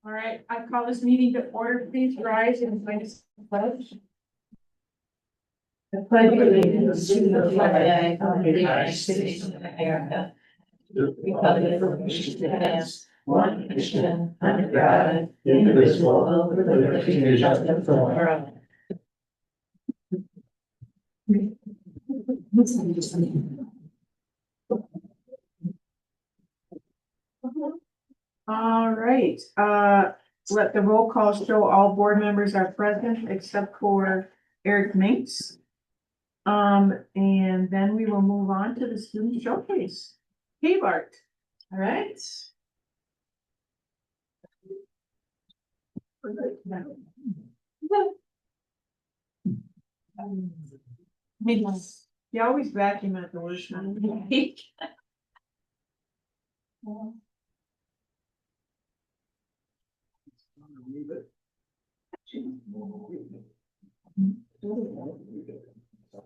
All right, I call this meeting to order. Please rise and join us in the pledge. The pledge of allegiance to the flag of the United States of America, the republic for which it stands, one nation, under God, indivisible, with liberty and justice for all. All right, let the roll call show all board members are present except for Eric Minks. And then we will move on to the student showcase. Cave art. All right. You always vacuum at the worst time. All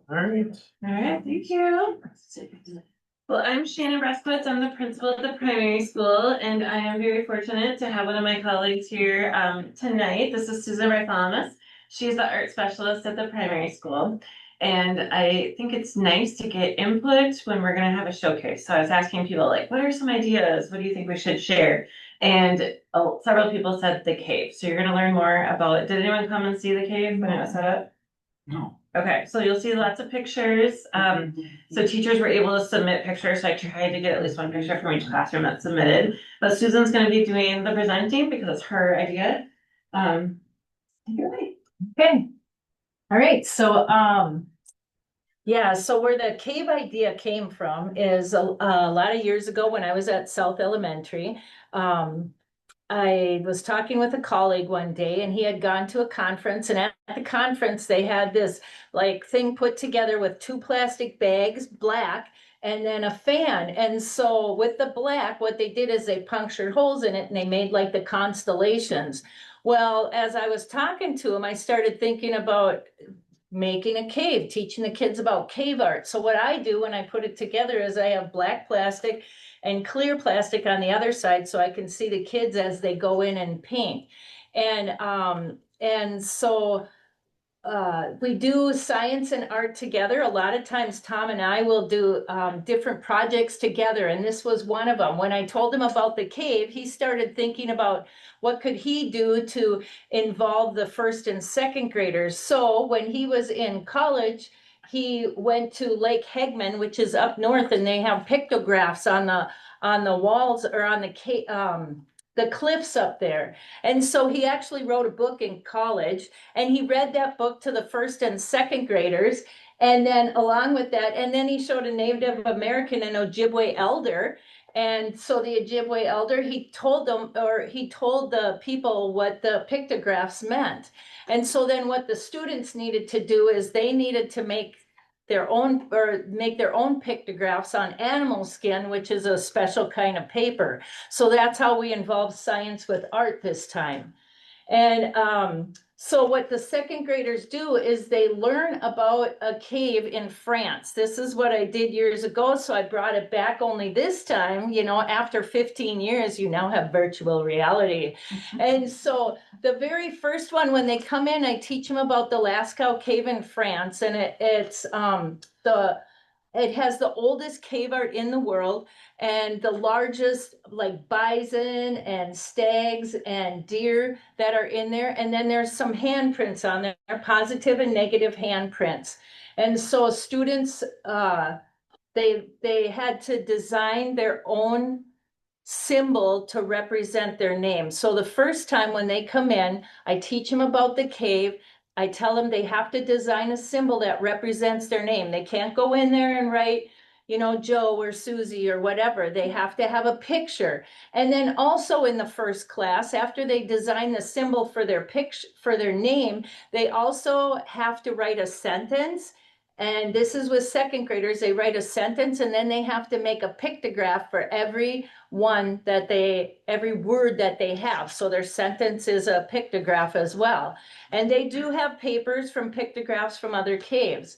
right, Thank you. Well, I'm Shannon Breskowitz. I'm the principal at the primary school, and I am very fortunate to have one of my colleagues here tonight. This is Susan Bartholomew. She's the art specialist at the primary school, and I think it's nice to get input when we're going to have a showcase. So I was asking people, like, what are some ideas? What do you think we should share? And several people said the cave. So you're going to learn more about it. Did anyone come and see the cave when it was set up? no. Okay, so you'll see lots of pictures. So teachers were able to submit pictures. So I tried to get at least one picture from each classroom that's submitted. But Susan's going to be doing the presenting because it's her idea. You're right. Okay. All right. So, yeah, so where the cave idea came from is a lot of years ago when I was at South Elementary. I was talking with a colleague one day and he had gone to a conference, and at the conference they had this like thing put together with two plastic bags, black, and then a fan. And so with the black, what they did is they punctured holes in it and they made like the constellations. Well, as I was talking to him, I started thinking about making a cave, teaching the kids about cave art. So what I do when I put it together is I have black plastic and clear plastic on the other side so I can see the kids as they go in and paint. And so we do science and art together. A lot of times Tom and I will do different projects together, and this was one of them. When I told him about the cave, he started thinking about what could he do to involve the first and second graders. So when he was in college, he went to Lake Hegman, which is up north, and they have pictographs on the walls or on the cliffs up there. And so he actually wrote a book in college, and he read that book to the first and second graders. And then along with that, and then he showed a Native American and Ojibwe elder. And so the Ojibwe elder, he told the people what the pictographs meant. And so then what the students needed to do is they needed to make their own pictographs on animal skin, which is a special kind of paper. So that's how we involve science with art this time. And so what the second graders do is they learn about a cave in France. This is what I did years ago. So I brought it back, only this time, after 15 years, you now have virtual reality. And so the very first one, when they come in, I teach them about the Lascaux Cave in France. And it has the oldest cave art in the world and the largest like bison and stags and deer that are in there. And then there's some handprints on there, positive and negative handprints. And so students, they had to design their own symbol to represent their name. So the first time when they come in, I teach them about the cave. I tell them they have to design a symbol that represents their name. They can't go in there and write, Joe or Susie or whatever. They have to have a picture. And then also in the first class, after they design the symbol for their name, they also have to write a sentence. And this is with second graders. They write a sentence and then they have to make a pictograph for every word that they have. So their sentence is a pictograph as well. And they do have papers from pictographs from other caves.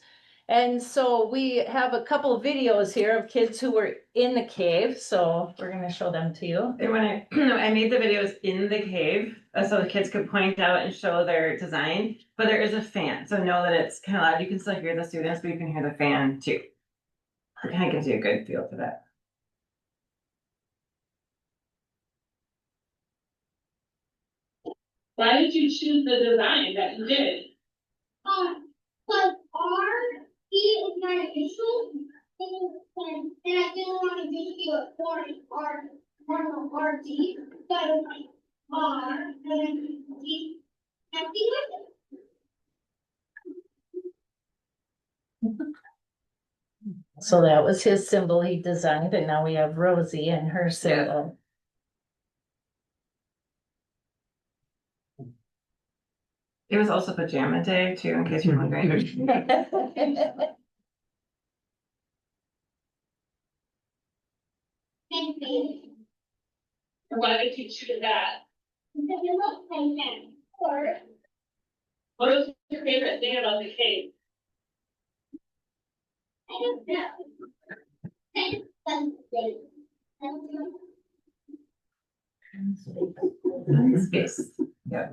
And so we have a couple videos here of kids who were in the cave, so we're gonna show them to you. And when I made the videos in the cave, so the kids could point out and show their design, but there is a fan, so know that it's kind of loud. You can still hear the students, but you can hear the fan too. It kind of gives you a good feel for that. Why did you choose the design that you did? Because R is my initial, and I didn't want to just do it for RD, so I was like R, and then D. I think So that was his symbol he designed, and now we have Rosie and her symbol. It was also pajama day too, in case you're wondering. and B, Why did you choose that? because it looks like that. Or What was your favorite thing about the cave? I don't know. That's great. Space. Yeah.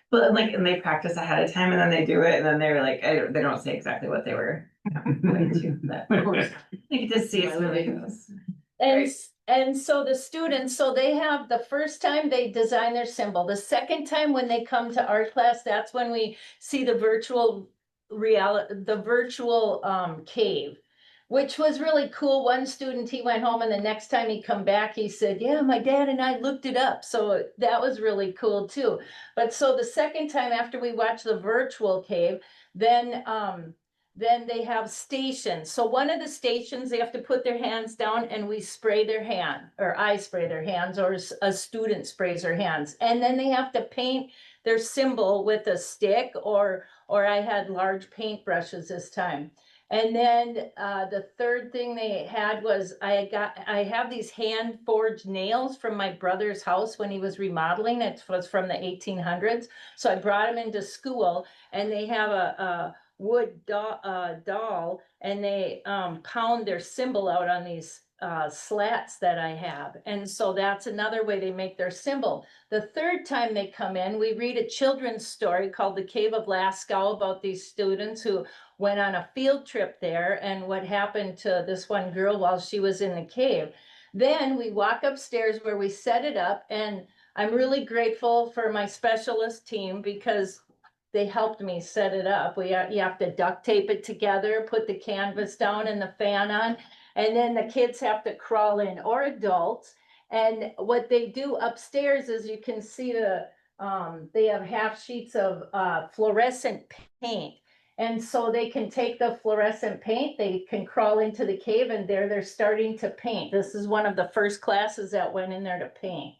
But like, and they practice ahead of time and then they do it and then they're like, they don't say exactly what they were going to, but you get to see some of those. And so the students, so they have the first time they design their symbol. The second time when they come to art class, that's when we see the virtual cave, which was really cool. One student, he went home and the next time he come back, he said, yeah, my dad and I looked it up. So that was really cool too. But so the second time after we watched the virtual cave, then they have stations. So one of the stations, they have to put their hands down and we spray their hand, or I spray their hands, or a student sprays their hands. And then they have to paint their symbol with a stick, or I had large paint brushes this time. And then the third thing they had was I have these hand forged nails from my brother's house when he was remodeling. It was from the 1800s. So I brought them into school, and they have a wood doll, and they pound their symbol out on these slats that I have. And so that's another way they make their symbol. The third time they come in, we read a children's story called The Cave of Lascaux about these students who went on a field trip there and what happened to this one girl while she was in the cave. Then we walk upstairs where we set it up, and I'm really grateful for my specialist team because they helped me set it up. You have to duct tape it together, put the canvas down and the fan on, and then the kids have to crawl in, or adults. And what they do upstairs is you can see they have half sheets of fluorescent paint. And so they can take the fluorescent paint, they can crawl into the cave, and there they're starting to paint. This is one of the first classes that went in there to paint.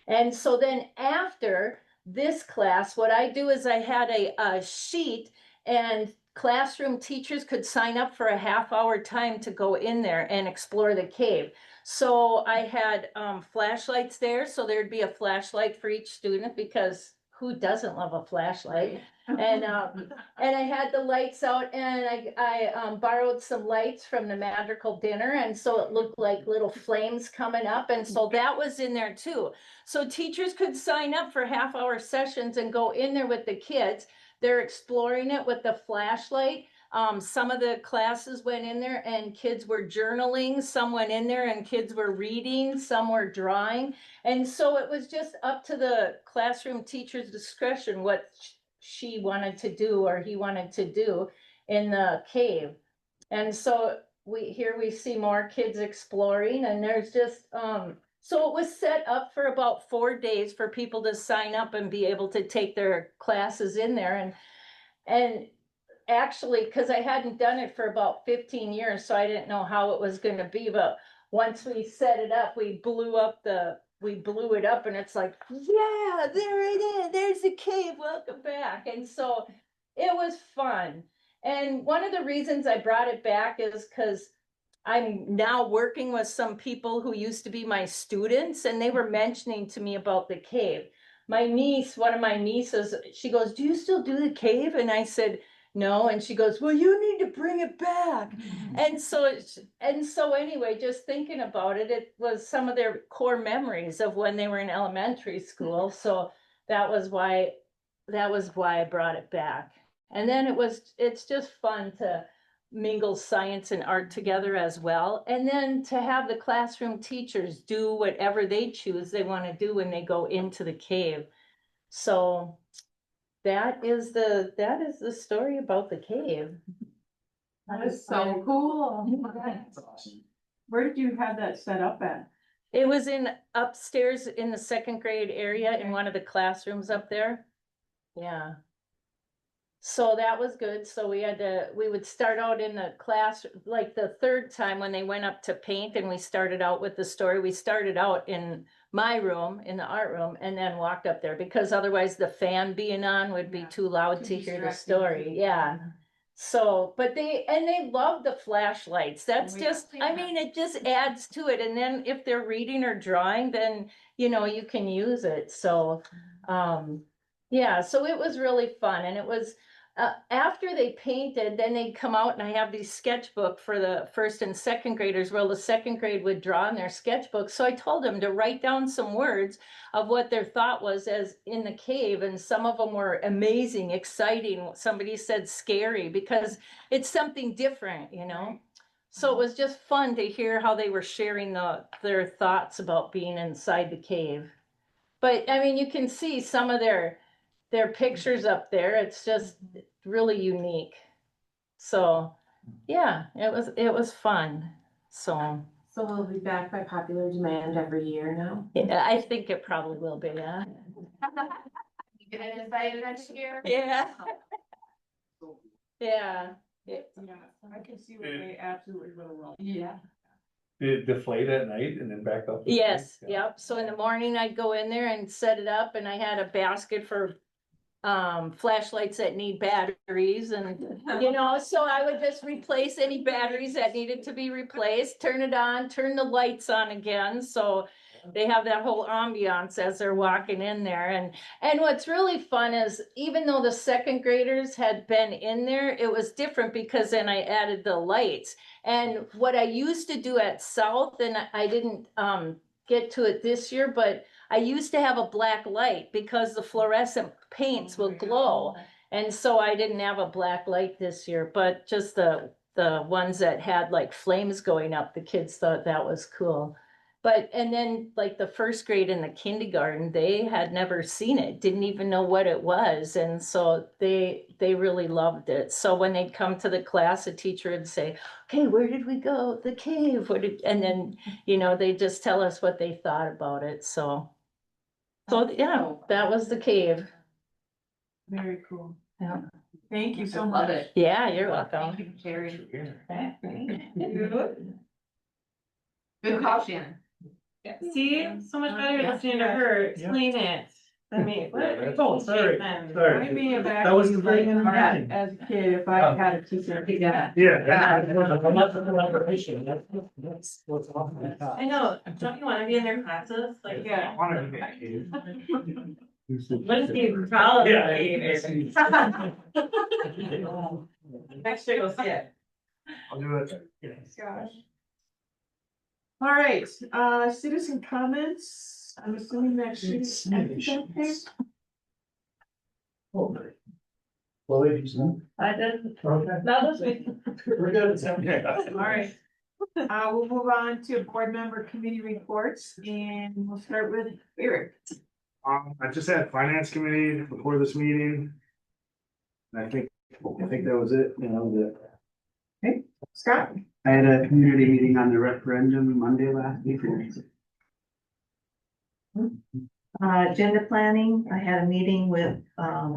And so then after this class, what I do is I had a sheet, and classroom teachers could sign up for a half-hour time to go in there and explore the cave. So I had flashlights there, so there'd be a flashlight for each student, because who doesn't love a flashlight? And I had the lights out, and I borrowed some lights from the magical dinner, and so it looked like little flames coming up, and so that was in there too. So teachers could sign up for half-hour sessions and go in there with the kids. They're exploring it with the flashlight. Some of the classes went in there and kids were journaling. Some went in there and kids were reading. Some were drawing. And so it was just up to the classroom teacher's discretion what she wanted to do or he wanted to do in the cave. And so here we see more kids exploring, and there's just so it was set up for about 4 days for people to sign up and be able to take their classes in there. And actually, because I hadn't done it for about 15 years, so I didn't know how it was going to be. But once we set it up, we blew it up, and it's like, yeah, there it is. There's the cave. Welcome back. And so it was fun. And one of the reasons I brought it back is because I'm now working with some people who used to be my students, and they were mentioning to me about the cave. My niece, one of my nieces, she goes, do you still do the cave? And I said, no, and she goes, well, you need to bring it back. And so anyway, just thinking about it, it was some of their core memories of when they were in elementary school. So that was why I brought it back. And then it's just fun to mingle science and art together as well. And then to have the classroom teachers do whatever they choose they want to do when they go into the cave. So that is the story about the cave. That is so cool. Where did you have that set up at? It was in upstairs in the second grade area in one of the classrooms up there. Yeah. So that was good. So we would start out in the class, like the third time when they went up to paint and we started out with the story, we started out in my room, in the art room, and then walked up there because otherwise the fan being on would be too loud to hear the story. Yeah. So, but they love the flashlights. That's I mean, it just adds to it. And then if they're reading or drawing, then, you can use it. So, yeah, so it was really fun. And it was, after they painted, then they'd come out and I have these sketchbook for the first and second graders. Well, the second grade would draw in their sketchbook. So I told them to write down some words of what their thought was as in the cave. And some of them were amazing, exciting. Somebody said scary because it's something different, So it was just fun to hear how they were sharing their thoughts about being inside the cave. But I mean, you can see some of their pictures up there. It's just really unique. So yeah, it was fun. So We'll be back by popular demand every year now. yeah, I think it probably will be, yeah. Get it invited next year? Yeah. Yeah. Yeah, I can see what they absolutely will. Yeah. Did it deflate at night and then back up? Yes, yep. So in the morning I'd go in there and set it up and I had a basket for flashlights that need batteries and so I would just replace any batteries that needed to be replaced, turn it on, turn the lights on again, so they have that whole ambiance as they're walking in there. And what's really fun is even though the second graders had been in there, it was different because then I added the lights. And what I used to do at South, and I didn't get to it this year, but I used to have a black light because the fluorescent paints will glow. And so I didn't have a black light this year, but just the ones that had like flames going up, the kids thought that was cool. And then like the first grade and the kindergarten, they had never seen it, didn't even know what it was. And so they really loved it. So when they'd come to the class, a teacher would say, okay, where did we go? The cave. And then, they just tell us what they thought about it. So yeah, that was the cave. Very cool. Yeah. Thank you so much. Yeah, you're welcome. Thank you, Jerry. Good call, Shannon. See, so much better listening to her explain it than me. Oh, sorry. I Sorry. may have That was actually the thing. written that as a kid if I had a teacher. Yeah. Yeah. I'm not the collaboration. That's what's on. I know, don't you wanna be in their classes? Like, Yeah. I wanted to make a cave. what is the problem? Yeah. Next year you'll see it. I'll do it. Gosh. All right, citizen comments. I'm assuming that she's. Well, ladies, I did, okay. not this week. We're good. All right. We'll move on to board member committee reports and we'll start with Eric. I just had finance committee before this meeting. And I think that was it, Scott. I had a community meeting on the referendum Monday last week. Agenda planning, I had a meeting with,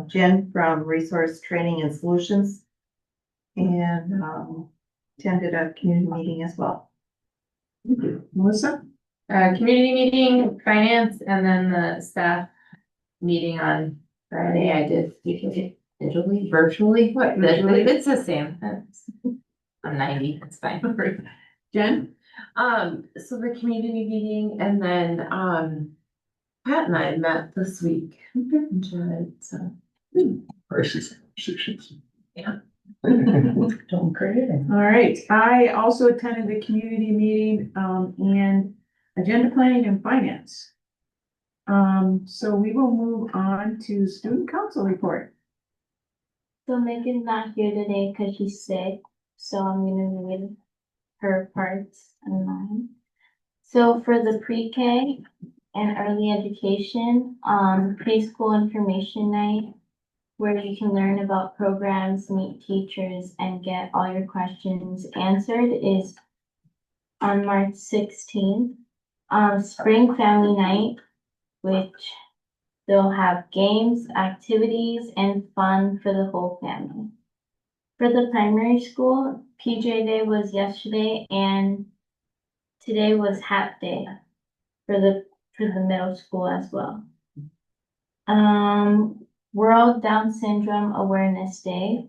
Jen from Resource Training and Solutions. And, attended a community meeting as well. Melissa. Community meeting, finance, and then the staff meeting on Friday. I did digitally, virtually, virtually, it's the same. I'm 90, it's fine. Jen. So the community meeting and then, Pat and I met this week. Enjoyed it, so. Don't create it. All right, I also attended the community meeting, and agenda planning and finance. So we will move on to student council report. So Megan's not here today because she's sick, so I'm gonna read her parts and mine. So for the pre-K and early education, preschool information night, where you can learn about programs, meet teachers, and get all your questions answered, is on March 16th. Spring family night, which they'll have games, activities, and fun for the whole family. For the primary school, PJ Day was yesterday, and today was Hat Day for the middle school as well. World Down Syndrome Awareness Day,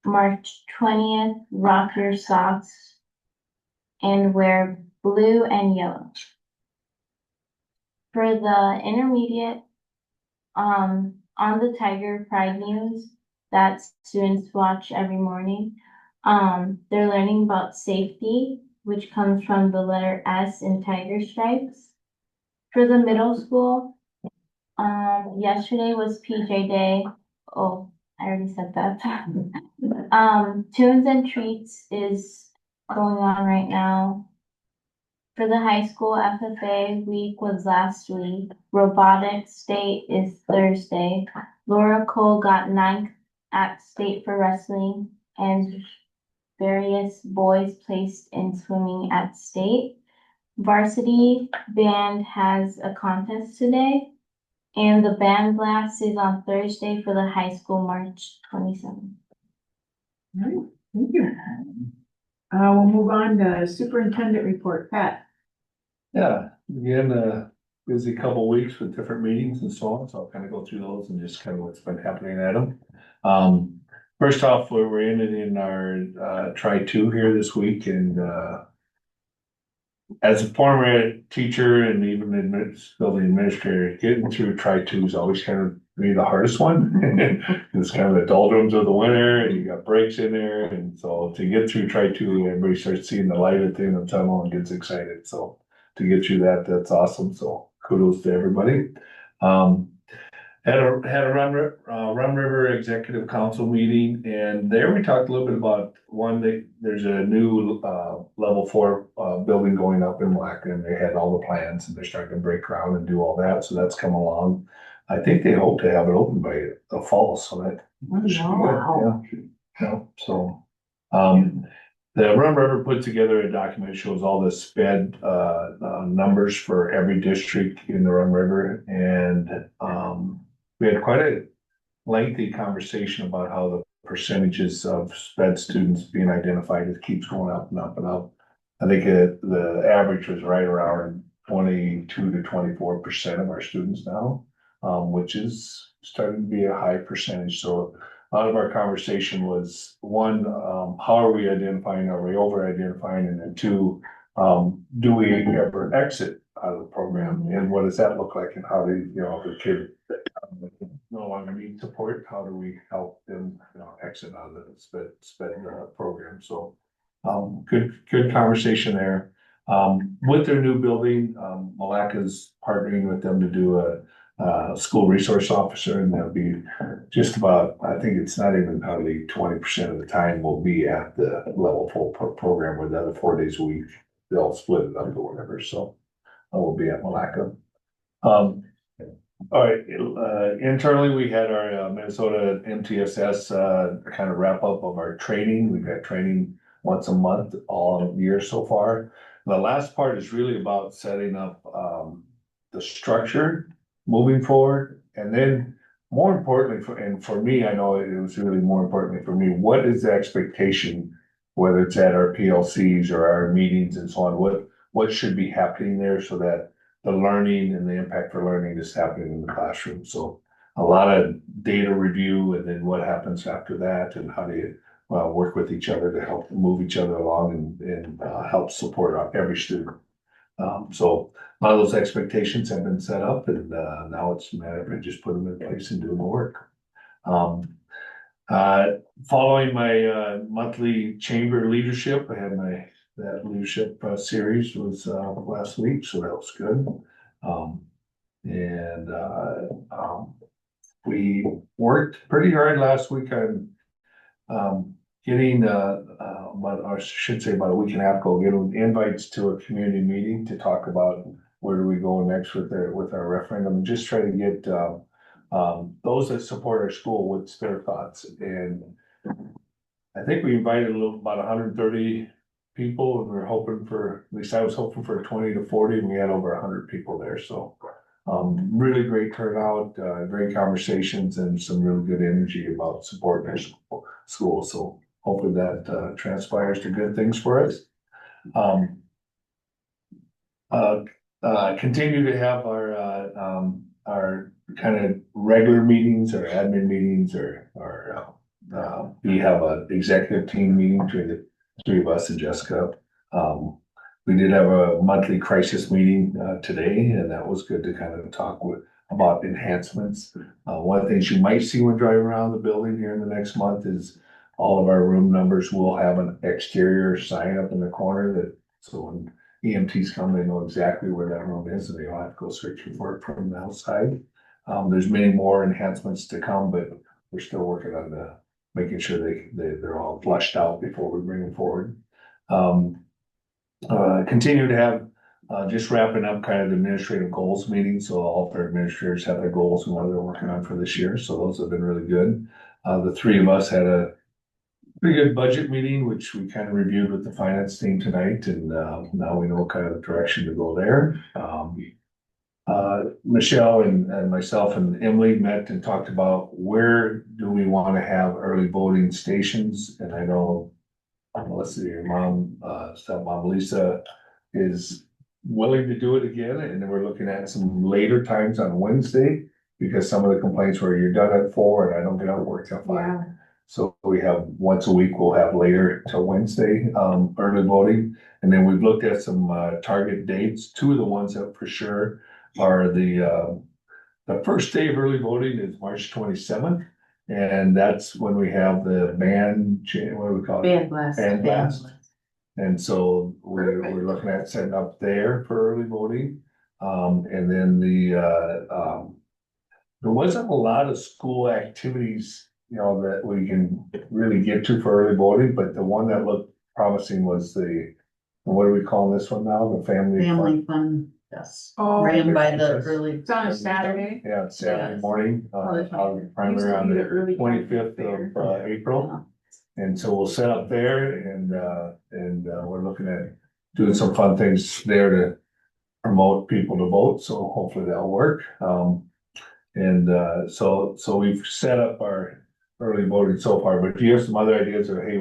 March 20th, rock your socks and wear blue and yellow. For the intermediate, on the Tiger Pride News that students watch every morning, they're learning about safety, which comes from the letter S in Tiger Stripes. For the middle school, yesterday was PJ Day. Oh, I already said that. Tunes and Treats is going on right now. For the high school, FFA week was last week. Robotics Day is Thursday. Laura Cole got 9th at state for wrestling, and various boys placed in swimming at state. Varsity band has a contest today, and the band blast is on Thursday for the high school, March 27th. All right, thank you. We'll move on to superintendent report, Pat. Yeah, again, busy couple weeks with different meetings and so on, so I'll kind of go through those and just kind of what's been happening at them. First off, we're in our Try-2 here this week, and as a former teacher and even building administrator, getting through Try-2 is always kind of be the hardest one. It's kind of the doldrums of the winter, and you got breaks in there, and so to get through Try-2, everybody starts seeing the light at the end of the tunnel and gets excited. So to get through that, that's awesome. So kudos to everybody. Had a Run River Executive Council meeting, and there we talked a little bit about there's a new level 4 building going up in Black, and they had all the plans, and they're starting to break ground and do all that. So that's come along. I think they hope to have it open by the fall, so that should be good. Yeah. So the Run River put together a document that shows all the sped numbers for every district in the Run River, and we had quite a lengthy conversation about how the percentages of sped students being identified, it keeps going up and up and up. I think the average was right around 22 to 24% of our students now, which is starting to be a high percentage. So a lot of our conversation was, one, how are we identifying? Are we over identifying? And then two, do we ever exit out of the program? And what does that look like? And how do the kid no longer need support? How do we help them exit out of the sped program? So good conversation there. With their new building, Malacca's partnering with them to do a school resource officer, and that'll be just about, I think it's not even probably 20% of the time will be at the level 4 program, where the other 4 days a week they'll split it up or whatever. So I will be at Malacca. All right, internally, we had our Minnesota MTSS kind of wrap up of our training. We've had training once a month all year so far. The last part is really about setting up the structure moving forward. And then more importantly, for me, I know it was really more importantly for me, what is the expectation, whether it's at our PLCs or our meetings and so on, what should be happening there so that the learning and the impact for learning is happening in the classroom. So a lot of data review, and then what happens after that, and how do you work with each other to help move each other along and help support every student. So a lot of those expectations have been set up, and now it's a matter of just putting them in place and doing the work. Following my monthly chamber leadership, I had that leadership series was last week, so that was good. And we worked pretty hard last week on getting about, I should say about a week and a half ago, getting invites to a community meeting to talk about where do we go next with our referendum, and just try to get those that support our school, what's their thoughts. And I think we invited about 130 people, and we're hoping for, at least I was hoping for 20 to 40, and we had over 100 people there, so. Really great turnout, great conversations, and some really good energy about supporting our school, so hopefully that transpires to good things for us. Continue to have our kind of regular meetings, or admin meetings, or we have an executive team meeting between the three of us and Jessica. We did have a monthly crisis meeting today, and that was good to kind of talk about enhancements. One of the things you might see when driving around the building here in the next month is all of our room numbers will have an exterior sign up in the corner, that so when EMTs come, they know exactly where that room is, and they don't have to go searching for it from the outside. There's many more enhancements to come, but we're still working on making sure they're all flushed out before we bring them forward. Continue to have just wrapping up kind of the administrative goals meeting, so all of our administrators have their goals and what they're working on for this year, so those have been really good. The three of us had a pretty good budget meeting, which we kind of reviewed with the finance team tonight, and now we know kind of the direction to go there. Michelle and myself and Emily met and talked about where do we want to have early voting stations, and I know let's see, your mom, stepmom Lisa is willing to do it again, and then we're looking at some later times on Wednesday, because some of the complaints were you're done at 4 and I don't get out of work till 5. Yeah. So we have once a week, we'll have later till Wednesday, early voting. And then we've looked at some target dates. Two of the ones that for sure are the first day of early voting is March 27th. And that's when we have the what do we call it? Band blast. Band blast. And so we're looking at setting up there for early voting. And then there wasn't a lot of school activities, that we can really get to for early voting, but the one that looked promising was what are we calling this one now? The family fun. Yes. Oh, Ran by the early. It's on a Saturday. Yeah, it's Saturday Yes. morning, Oh, that's out of primary on the early 25th of April. And so we'll set up there, and we're looking at doing some fun things there to promote people to vote. So hopefully that'll work. So we've set up our early voting so far, but if you have some other ideas of, hey,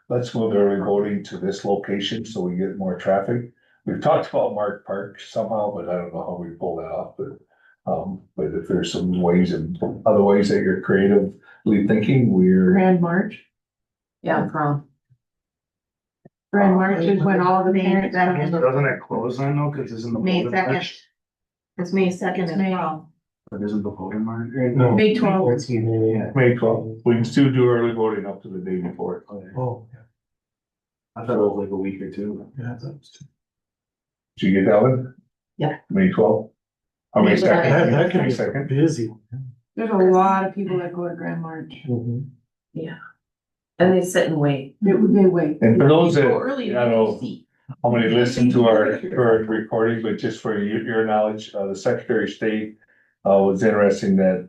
let's move early voting to this location so we get more traffic. We've talked about Mark Park somehow, but I don't know how we pull that off, but if there's some ways and other ways that you're creatively thinking, Grand March. Yeah, prom. Grand March is when all the parents. Doesn't it close then though, cause isn't the May voting 2nd. March? It's May 2nd It's as May. well. But isn't the voting March? No. May 12th. May 12th. We can still do early voting up to the day before. Oh. I thought it was like a week or two. Yeah. Did you get that one? Yeah. May 12th? Or May 2nd? That can May be 2nd. busy. There's a lot of people that go to Grand March. And they sit and wait. They wait. And for those that, Go early. I don't know how many listen to our recording, but just for your knowledge, the Secretary of State was interesting that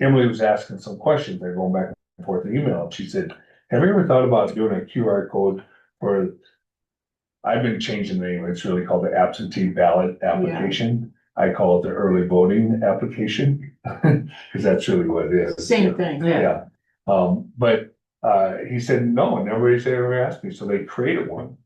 Emily was asking some questions. They're going back and forth in email. She said, have you ever thought about doing a QR code for, I've been changing the name, it's really called the absentee ballot application. I call it the early voting application, because that's really what it is. Same thing. Yeah. But he said, no, and nobody's ever asked me, so they created one.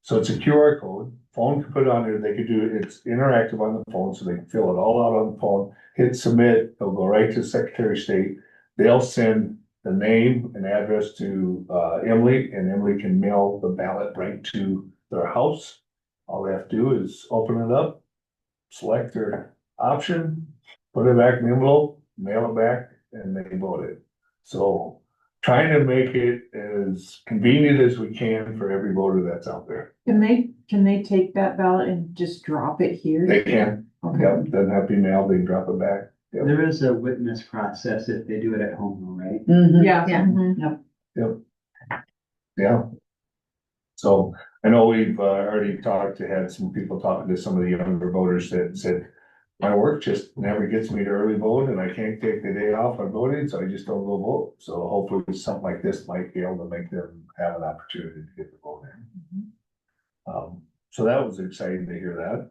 So it's a QR code, phone can put it on there, they could do it, it's interactive on the phone, so they can fill it all out on the phone, hit submit, it'll go right to the Secretary of State. They'll send the name and address to Emily, and Emily can mail the ballot right to their house. All they have to do is open it up, select their option, put it back in the envelope, mail it back, and they vote it. So trying to make it as convenient as we can for every voter that's out there. Can they take that ballot and just drop it here? They can, Okay. yep, doesn't have to be mailed, they can drop it back. Yep. There is a witness process if they do it at home, though, right? Yeah. Yeah. Mhm. Yeah. So I know we've already had some people talking to some of the younger voters that said, my work just never gets me to early vote and I can't take the day off on voting, so I just don't go vote. So hopefully something like this might be able to make them have an opportunity to get the vote in. So that was exciting to hear that.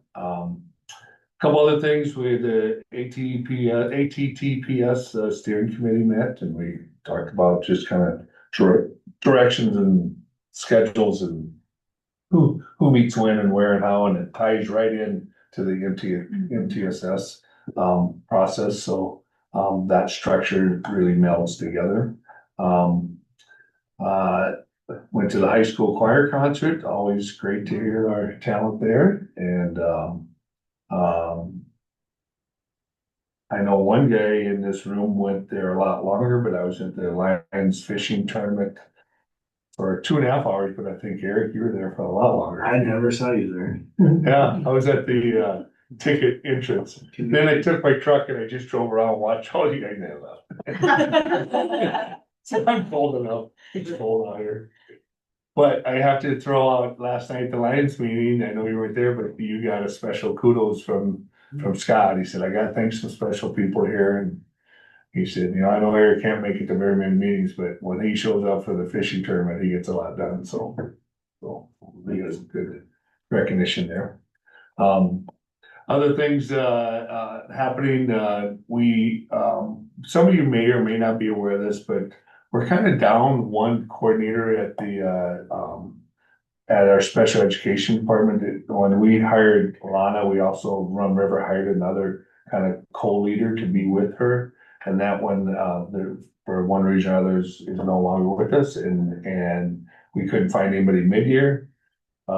Couple other things with the ATTPS steering committee met and we talked about just kind of directions and schedules and who meets when and where and how, and it ties right in to the MTSS process. So that structure really melds together. Went to the high school choir concert, always great to hear our talent there. And I know one guy in this room went there a lot longer, but I was at the Lions fishing tournament for 2.5 hours, but I think Eric, you were there for a lot longer. I never saw you there. Yeah, I was at the ticket entrance. Then I took my truck and I just drove around and watched all you guys left. So I'm cold enough. It's cold out here. But I have to throw out last night, the Lions meeting. I know you weren't there, but you got a special kudos from Scott. He said, I got thanks to special people here. And he said, I know Eric can't make it to very many meetings, but when he shows up for the fishing tournament, he gets a lot done. So he has good recognition there. Other things happening, some of you may or may not be aware of this, but we're kind of down one coordinator at our special education department. When we hired Lana, we also Rum River hired another kind of co-leader to be with her. And that one, for one reason or other, is no longer with us, and we couldn't find anybody mid-year.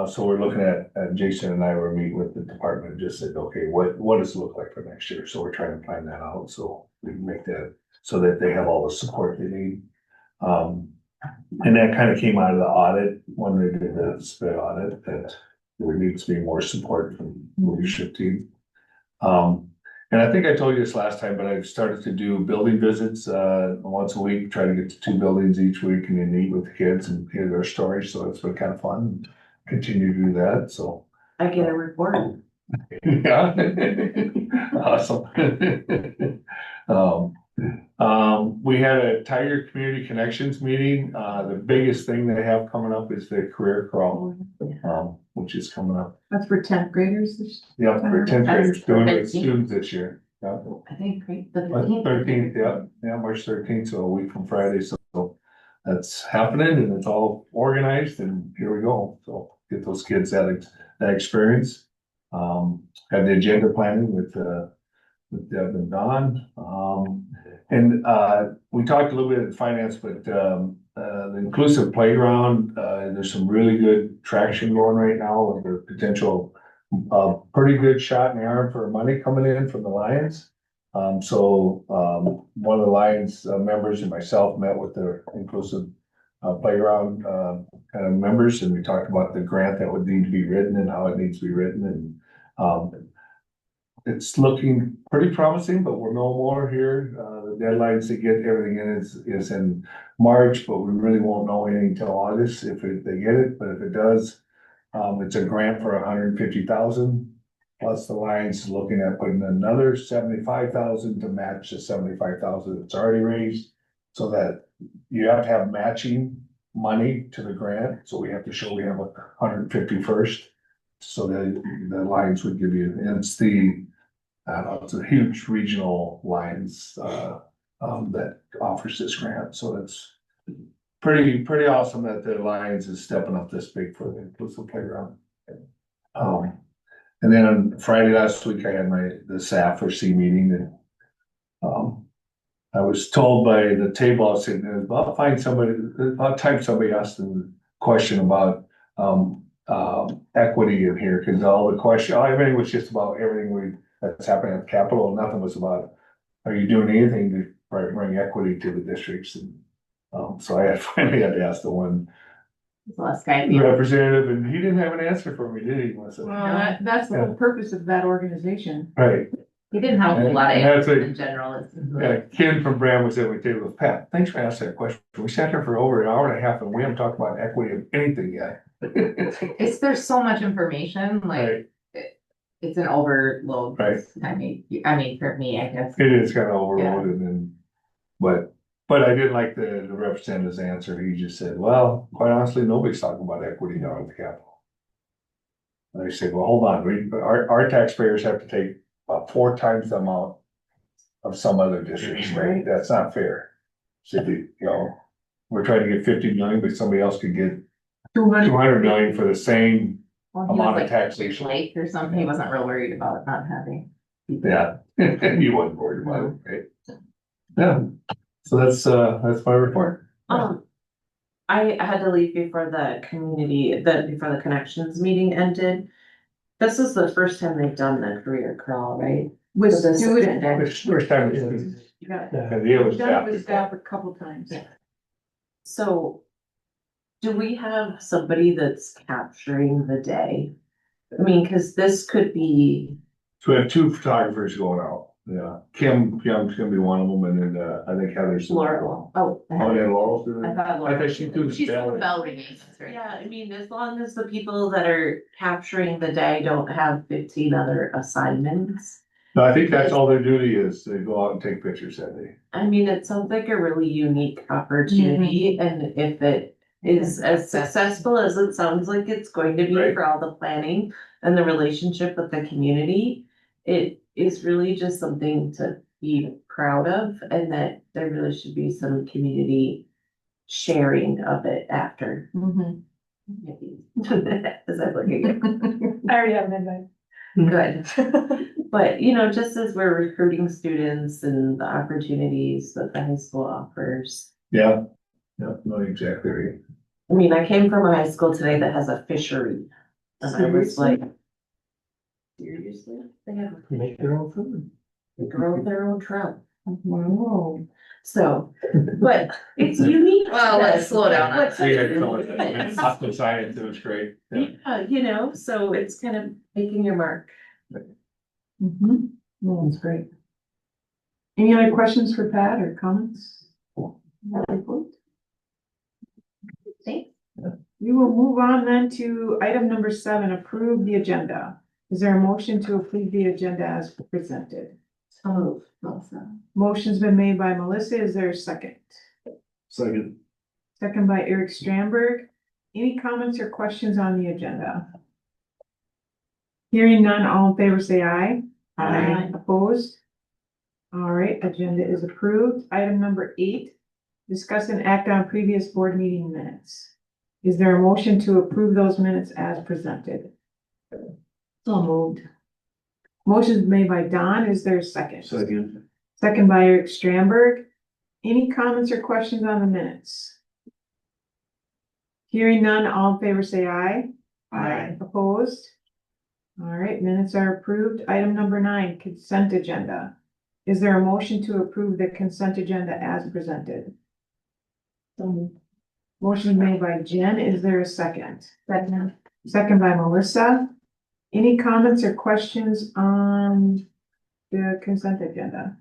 So we're looking at Jason and I were meeting with the department and just said, okay, what does it look like for next year? So we're trying to plan that out so we can make that so that they have all the support they need. And that kind of came out of the audit when they did the sped audit that there needs to be more support from the leadership team. And I think I told you this last time, but I've started to do building visits once a week, try to get to 2 buildings each week and then meet with the kids and hear their stories. So it's been kind of fun. Continue to do that. So I get a report. yeah, awesome. We had a Tiger Community Connections meeting. The biggest thing they have coming up is the career crawl, which is coming up. That's for 10th graders. Yeah, for 10th graders, doing it with 13th. students this year. Yeah. I think, great. The 13th, yeah, March 13th, so a week from Friday. So that's happening and it's all organized and here we go. So get those kids that experience. Had the agenda planning with Deb and Don. And we talked a little bit at finance, but the inclusive playground, there's some really good traction going right now with the potential pretty good shot in the arm for money coming in from the Lions. So one of the Lions members and myself met with the inclusive playground kind of members, and we talked about the grant that would need to be written and how it needs to be written. And it's looking pretty promising, but we'll know more here. The deadlines to get everything in is in March, but we really won't know anything until August if they get it. But if it does, it's a grant for 150,000. Plus the Lions looking at putting another 75,000 to match the 75,000 that's already raised. So that you have to have matching money to the grant. So we have to show we have 150 first. So that the Lions would give you, and it's it's a huge regional Lions that offers this grant. So it's pretty awesome that the Lions is stepping up this big for the inclusive playground. And then on Friday last week, I had the SAFRC meeting, and I was told by the table I was sitting there, about time somebody asked them a question about equity in here, because everything was just about everything that's happening at the Capitol. Nothing was about, are you doing anything bring equity to the districts and. So I had finally had to ask the one Last guy. representative and he didn't have an answer for me, did he? I said, Well, that's the whole purpose of that organization. right, He didn't have a whole lot of And that's answers a- in general. It's yeah, Ken from Bram was at my table with Pat, thanks for asking that question. We sat here for over an hour and a half and we haven't talked about equity of anything yet. there's so much information, like, Right, it's an overload. Right. I mean, for me, I guess. it is kind of overloaded and, but I didn't like the representative's answer. He just said, well, quite honestly, nobody's talking about equity down at the Capitol. And I said, well, hold on, our taxpayers have to take about 4 times the amount of some other districts, right? That's not fair. So, we're trying to get 50 million, but somebody else could get 200 million for the same Well, he was amount of like taxation. late or something. He wasn't real worried about not having. Yeah, you wasn't worried about it, right? Yeah, so that's my report. I had to leave before before the connections meeting ended. This is the first time they've done the career crawl, right? With So this- student. First time it's. Yeah. And the other We've done staff. it with staff a couple times. So do we have somebody that's capturing the day? I mean, cause this could be, So we have 2 photographers going out, yeah, Kim's gonna be one of them, and then, I think Heather's. Laurel. Oh, and then Laurel's doing I it? thought I Laurel. think she do She's the the bell. bell ringing, that's right. Yeah, I mean, as long as the people that are capturing the day don't have 15 other assignments. No, I think that's all their duty is, they go out and take pictures that day. I mean, it sounds like a really unique opportunity, and if it is as successful as it sounds like it's going to be Right. for all the planning and the relationship with the community, it is really just something to be proud of, and that there really should be some community sharing of it after. Mhm. Maybe. As I look again. I already have an invite. Good. But, just as we're recruiting students and the opportunities that the high school offers. Yeah, no, exactly right. I mean, I came from a high school today that has a fishery. And I was like, seriously? They have, Make their own food. they grow their own trout. Wow. So, but it's unique. to Well, let's this. slow down on What's We had unique some, to it's this? not the science, it was great. Yeah. Yeah, so it's kind of making your mark. Mm-hmm. Well, that's great. Any other questions for Pat or comments? Thanks. We will move on then to item number 7, approve the agenda. Is there a motion to approve the agenda as presented? So move. Motion's been made by Melissa. Is there a second? Second. Second by Eric Stramberg. Any comments or questions on the agenda? Hearing none, all in favor say aye. Aye. Opposed? All right, agenda is approved. Item number 8, discuss and act on previous board meeting minutes. Is there a motion to approve those minutes as presented? So moved. Motion made by Don. Is there a second? Second. Second by Eric Stramberg. Any comments or questions on the minutes? Hearing none, all in favor say aye. Aye. Opposed? All right, minutes are approved. Item number 9, consent agenda. Is there a motion to approve the consent agenda as presented? Motion made by Jen. Is there a second? Second. Second by Melissa. Any comments or questions on the consent agenda?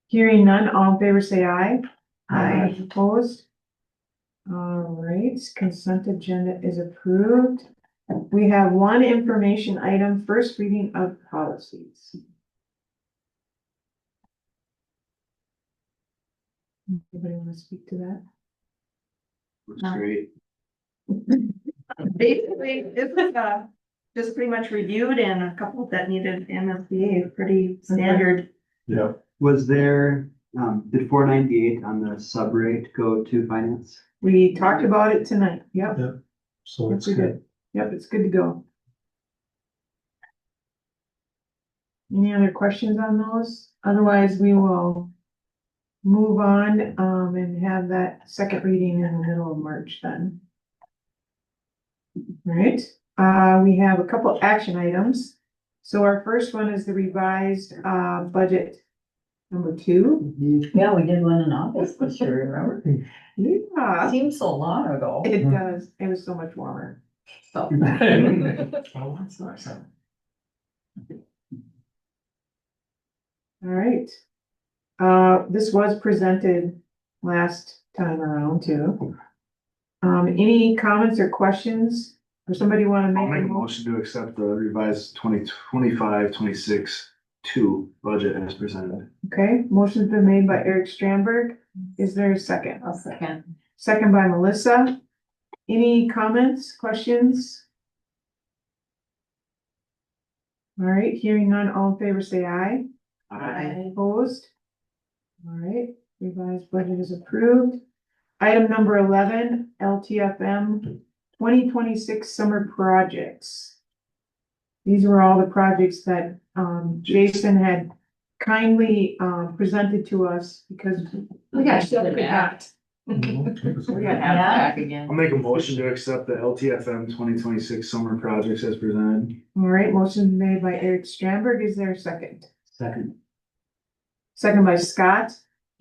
Hearing none, all in favor say aye. Aye. Opposed? All right, consent agenda is approved. We have one information item, first reading of policies. Anybody want to speak to that? Looks great. Basically, this is, just pretty much reviewed and a couple that needed MSBA, pretty standard. Yeah. Was there, did 498 on the sub rate go to finance? We talked about it tonight. Yep. So Yes, it's we good. did. Yep, it's good to go. Any other questions on those? Otherwise, we will move on, and have that second reading in the middle of March then. All right, we have a couple action items. So our first one is the revised, budget Number 2. Yeah, we did one in August this year, remember? Yeah, Seems so long ago. it does. It was so much warmer. So. All right. This was presented last time around too. Any comments or questions? Or somebody want to I'll make make a a motion? motion to accept the revised 2025-26 2 budget as presented. Okay, motion's been made by Eric Strandberg. Is there a second? I'll second. Second by Melissa. Any comments, questions? All right, hearing none, all in favor, say aye. Opposed? All right, revised budget is approved. Item number 11, LTFM 2026 summer projects. These were all the projects that Jason had kindly presented to us because We got still shut could back. not. We got back again. I'll make a motion to accept the LTFM 2026 summer projects as presented. All right, motion made by Eric Strandberg. Is there a second? Second. Second by Scott.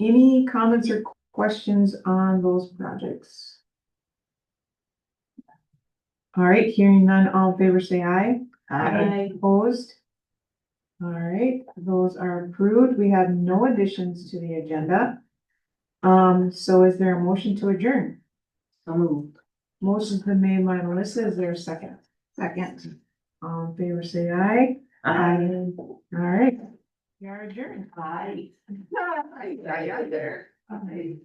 Any comments or questions on those projects? All right, hearing none, all in favor, say aye. Opposed? All right, those are approved. We have no additions to the agenda. So is there a motion to adjourn? So moved. Motion's been made by Melissa. Is there a second? Second. All in favor, say aye. All right. We are adjourned. Aye. There. Okay,